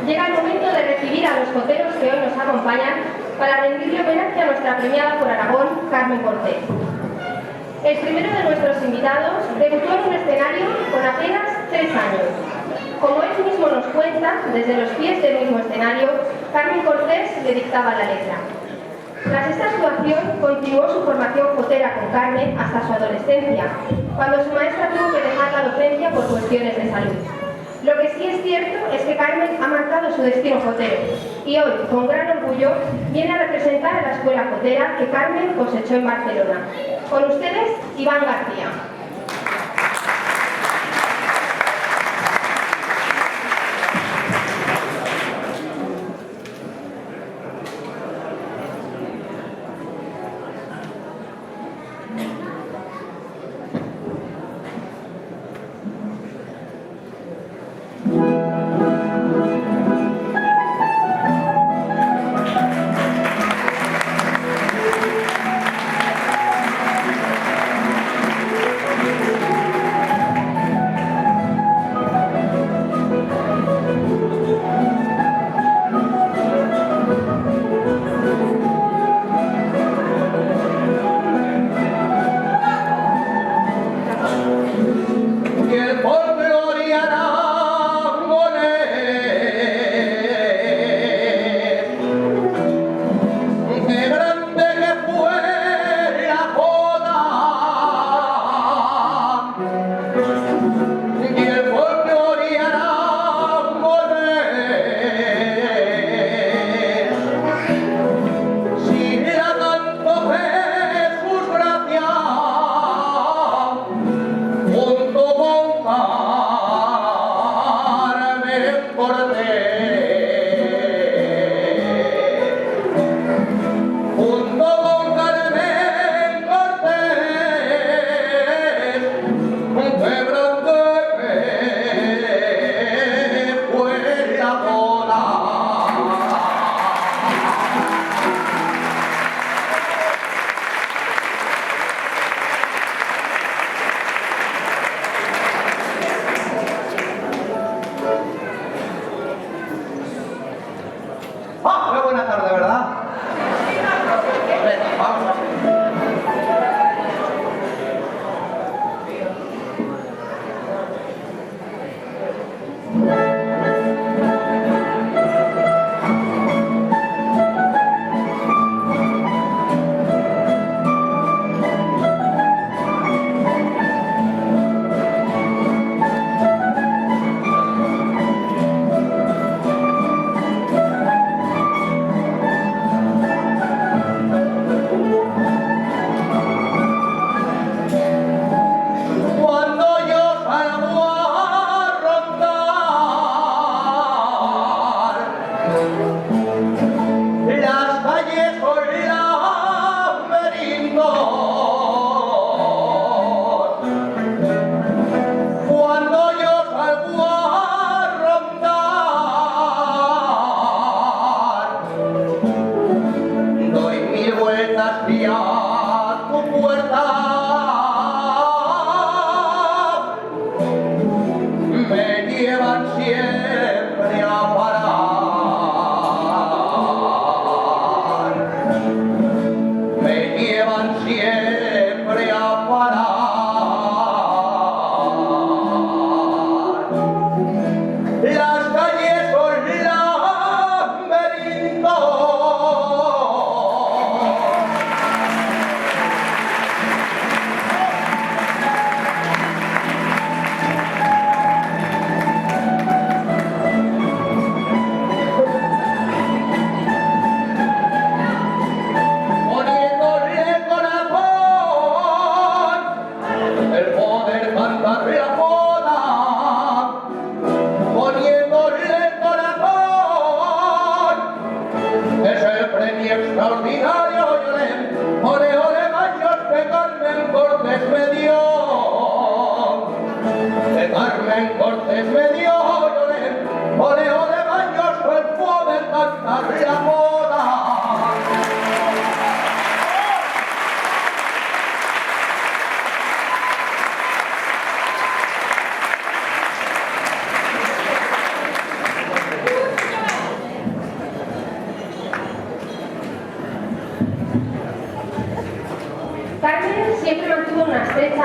Llega el momento de recibir a los joteros que hoy nos acompañan para rendirle homenaje a nuestra premiada por Aragón, Carmen Cortés. El primero de nuestros invitados debutó en un escenario con apenas 3 años. Como él mismo nos cuenta, desde los pies del mismo escenario, Carmen Cortés le dictaba la letra. Tras esta actuación, continuó su formación jotera con Carmen hasta su adolescencia, cuando su maestra tuvo que dejar la docencia por cuestiones de salud. Lo que sí es cierto es que Carmen ha marcado su destino jotero y hoy, con gran orgullo, viene a representar a la escuela jotera que Carmen cosechó en Barcelona. Con ustedes, Iván García.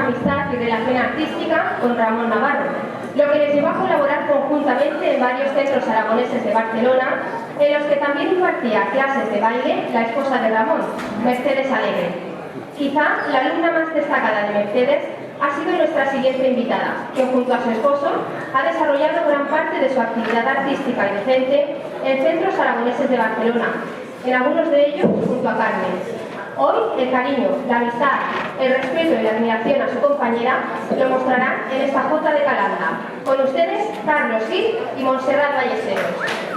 amistad y relación artística con Ramón Navarro, lo que les llevó a colaborar conjuntamente en varios centros aragoneses de Barcelona, en los que también impartía clases de baile la esposa de Ramón, Mercedes Alegre. Quizá la alumna más destacada de Mercedes ha sido nuestra siguiente invitada, que junto a su esposo ha desarrollado gran parte de su actividad artística y docente en centros aragoneses de Barcelona, en algunos de ellos junto a Carmen. Hoy el cariño, la amistad, el respeto y la admiración a su compañera lo mostrarán en esta Jota de Calanda. Con ustedes, Carlos Gil y Montserrat Ballesteros.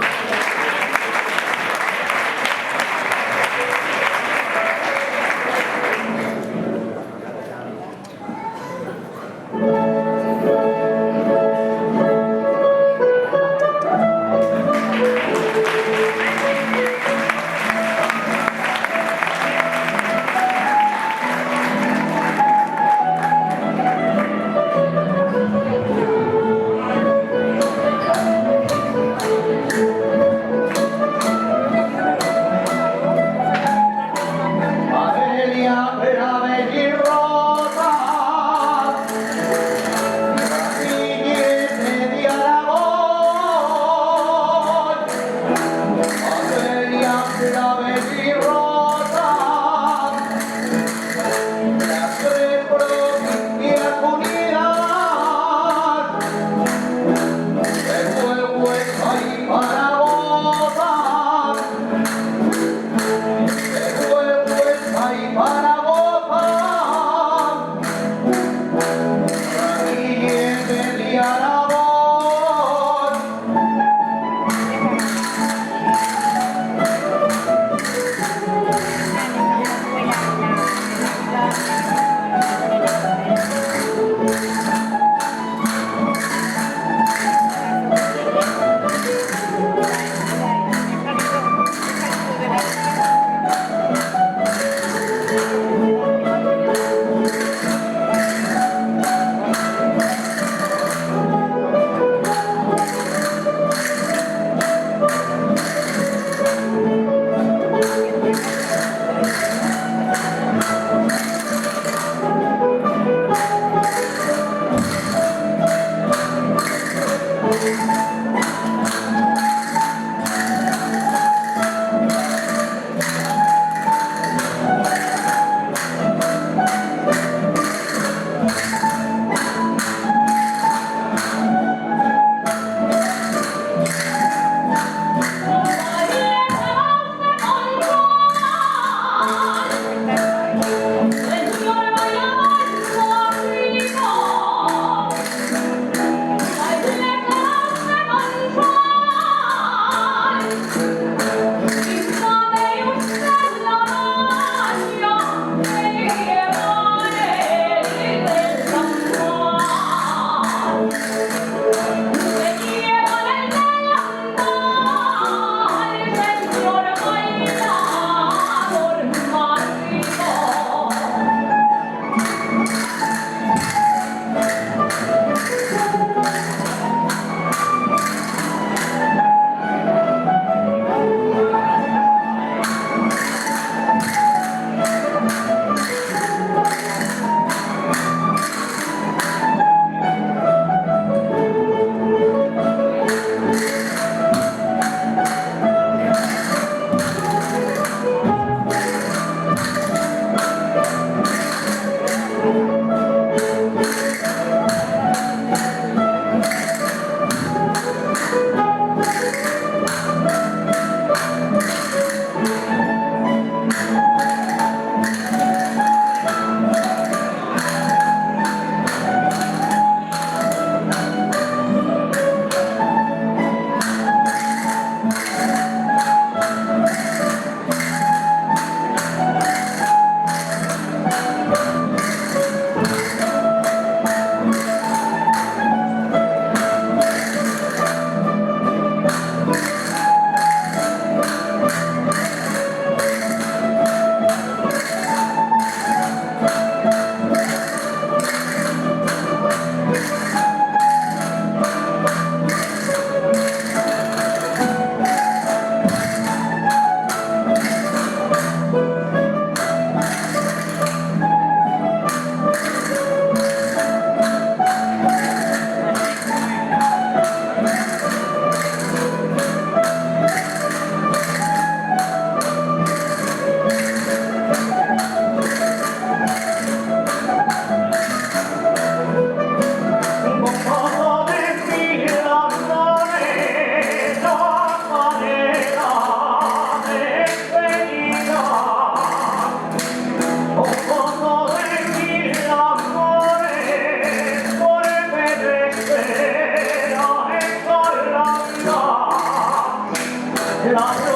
el otro.